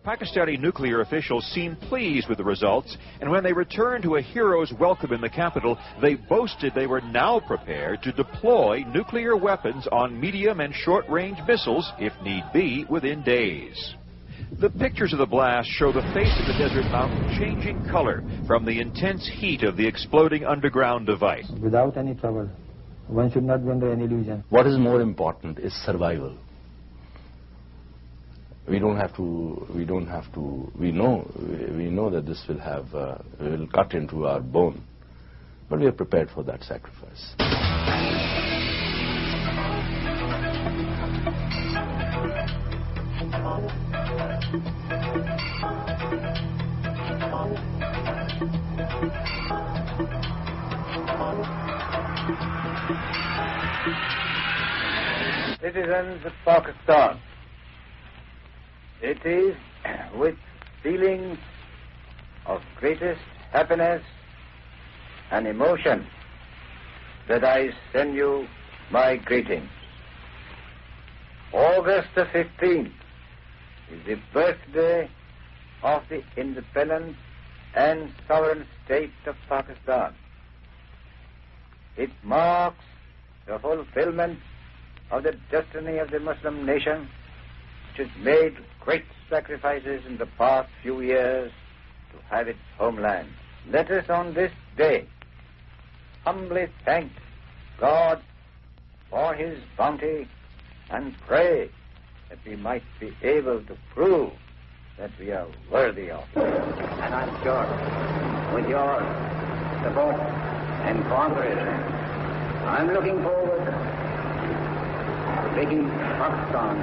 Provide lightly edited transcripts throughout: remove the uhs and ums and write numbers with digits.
Pakistani nuclear officials seemed pleased with the results, and when they returned to a hero's welcome in the capital, they boasted they were now prepared to deploy nuclear weapons on medium and short-range missiles, if need be, within days. The pictures of the blast show the face of the desert mountain changing color from the intense heat of the exploding underground device. Without any trouble, one should not be under any illusion. What is more important is survival. We know that this will cut into our bone, but we are prepared for that sacrifice. Citizens of Pakistan, it is with feelings of greatest happiness and emotion that I send you my greetings. August the 15th is the birthday of the independent and sovereign state of Pakistan. It marks the fulfillment of the destiny of the Muslim nation, which has made great sacrifices in the past few years to have its homeland. Let us on this day humbly thank God for His bounty and pray that we might be able to prove that we are worthy of it. And I'm sure, with your support and cooperation, I'm looking forward to making Pakistan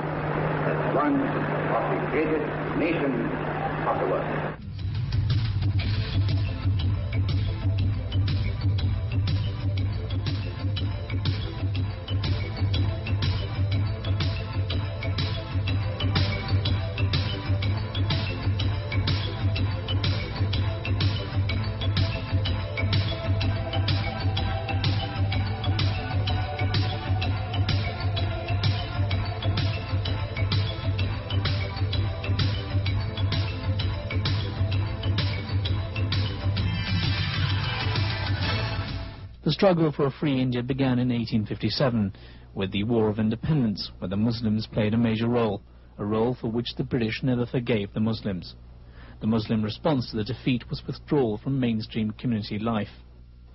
as one of the greatest nations of the world. The struggle for a free India began in 1857 with the War of Independence, where the Muslims played a major role, a role for which the British never forgave the Muslims. The Muslim response to the defeat was withdrawal from mainstream community life.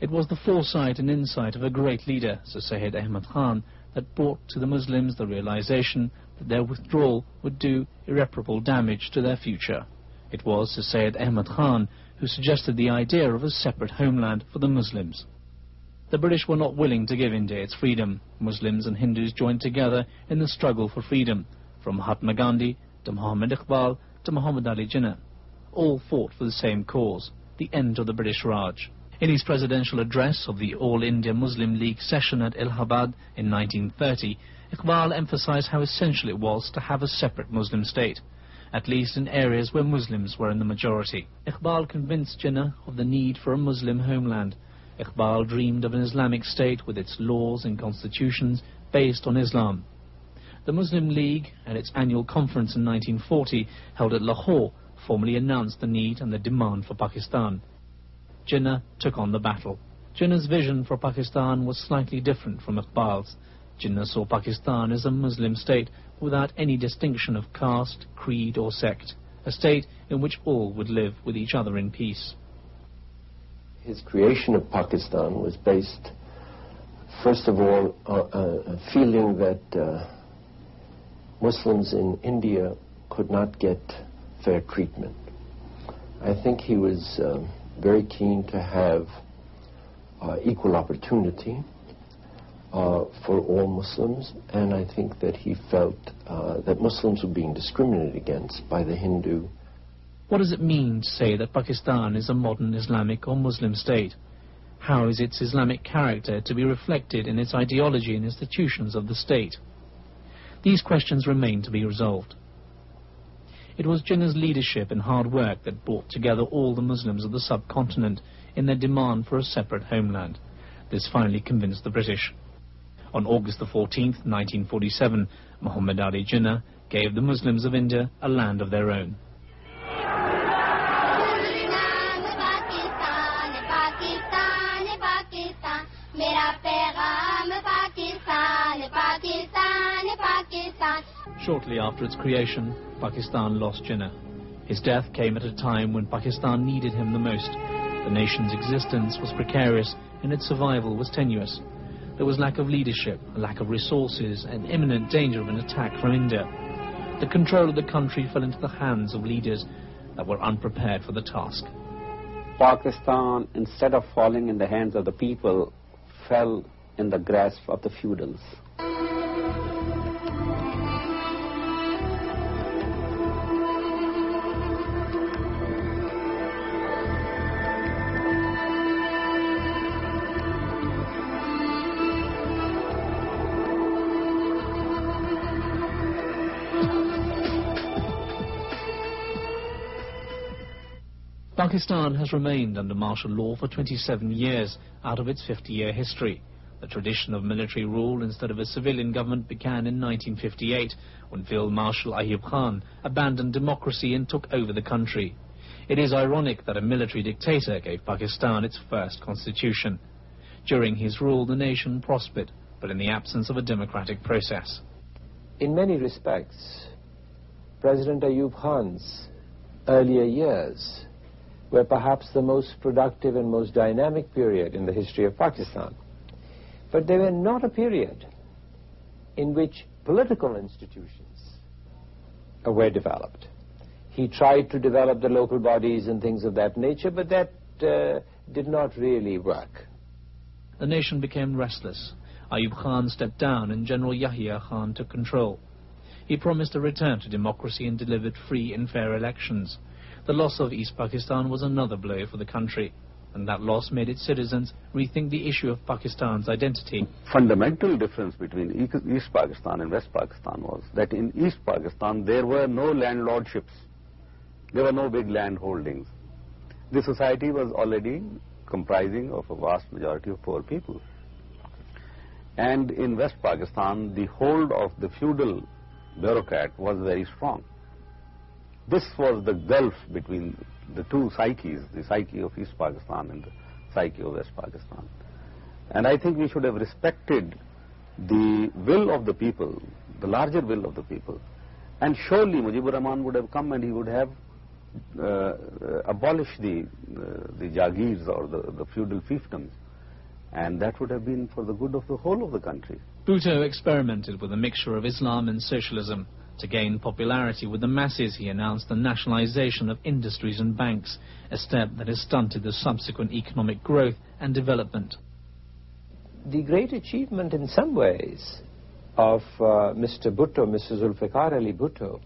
It was the foresight and insight of a great leader, Sir Syed Ahmad Khan, that brought to the Muslims the realization that their withdrawal would do irreparable damage to their future. It was Sir Syed Ahmad Khan who suggested the idea of a separate homeland for the Muslims. The British were not willing to give India its freedom. Muslims and Hindus joined together in the struggle for freedom, from Mahatma Gandhi to Muhammad Iqbal to Muhammad Ali Jinnah. All fought for the same cause, the end of the British Raj. In his presidential address of the All India Muslim League session at Allahabad in 1930, Iqbal emphasized how essential it was to have a separate Muslim state, at least in areas where Muslims were in the majority. Iqbal convinced Jinnah of the need for a Muslim homeland. Iqbal dreamed of an Islamic state with its laws and constitutions based on Islam. The Muslim League, at its annual conference in 1940, held at Lahore, formally announced the need and the demand for Pakistan. Jinnah took on the battle. Jinnah's vision for Pakistan was slightly different from Iqbal's. Jinnah saw Pakistan as a Muslim state without any distinction of caste, creed or sect, a state in which all would live with each other in peace. His creation of Pakistan was based, first of all, on a feeling that Muslims in India could not get fair treatment. I think he was very keen to have equal opportunity for all Muslims, and I think that he felt that Muslims were being discriminated against by the Hindu. What does it mean to say that Pakistan is a modern Islamic or Muslim state? How is its Islamic character to be reflected in its ideology and institutions of the state? These questions remain to be resolved. It was Jinnah's leadership and hard work that brought together all the Muslims of the subcontinent in their demand for a separate homeland. This finally convinced the British. On August the 14th, 1947, Muhammad Ali Jinnah gave the Muslims of India a land of their own. Shortly after its creation, Pakistan lost Jinnah. His death came at a time when Pakistan needed him the most. The nation's existence was precarious and its survival was tenuous. There was lack of leadership, a lack of resources, and imminent danger of an attack from India. The control of the country fell into the hands of leaders that were unprepared for the task. Pakistan, instead of falling in the hands of the people, fell in the grasp of the feudals. Pakistan has remained under martial law for 27 years out of its 50-year history. The tradition of military rule instead of a civilian government began in 1958 when Field Marshal Ayub Khan abandoned democracy and took over the country. It is ironic that a military dictator gave Pakistan its first constitution. During his rule, the nation prospered, but in the absence of a democratic process. In many respects, President Ayub Khan's earlier years were perhaps the most productive and most dynamic period in the history of Pakistan. But they were not a period in which political institutions were developed. He tried to develop the local bodies and things of that nature, but that did not really work. The nation became restless. Ayub Khan stepped down and General Yahya Khan took control. He promised a return to democracy and delivered free and fair elections. The loss of East Pakistan was another blow for the country, and that loss made its citizens rethink the issue of Pakistan's identity. Fundamental difference between East Pakistan and West Pakistan was that in East Pakistan there were no landlordships. There were no big land holdings. The society was already comprising of a vast majority of poor people. And in West Pakistan, the hold of the feudal bureaucrat was very strong. This was the gulf between the two psyches, the psyche of East Pakistan and the psyche of West Pakistan. And I think we should have respected the will of the people, the larger will of the people. And surely Mujibur Rahman would have come and he would have abolished the Jagirs or the feudal fiefdoms. And that would have been for the good of the whole of the country. Bhutto experimented with a mixture of Islam and socialism. To gain popularity with the masses, he announced the nationalization of industries and banks, a step that has stunted the subsequent economic growth and development. The great achievement in some ways of Mr. Bhutto, Mr. Zulfikar Ali Bhutto,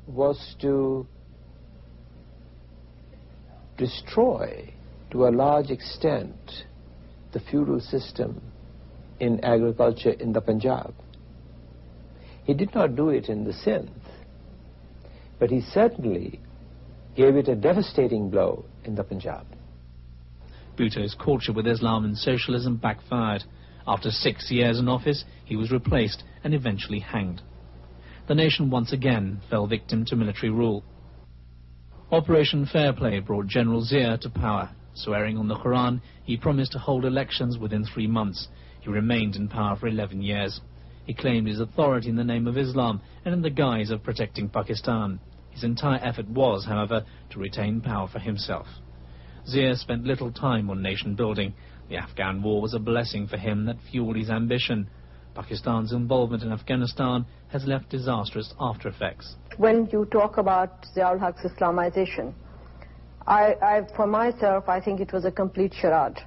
was to destroy, to a large extent, the feudal system in agriculture in the Punjab. He did not do it in the Sindh, but he certainly gave it a devastating blow in the Punjab. Bhutto's courtship with Islam and socialism backfired. After 6 years in office, he was replaced and eventually hanged. The nation once again fell victim to military rule. Operation Fair Play brought General Zia to power. Swearing on the Quran, he promised to hold elections within 3 months. He remained in power for 11 years. He claimed his authority in the name of Islam and in the guise of protecting Pakistan. His entire effort was, however, to retain power for himself. Zia spent little time on nation building. The Afghan war was a blessing for him that fueled his ambition. Pakistan's involvement in Afghanistan has left disastrous after effects. When you talk about Zia-ul-Haq's Islamization, for myself, I think it was a complete charade.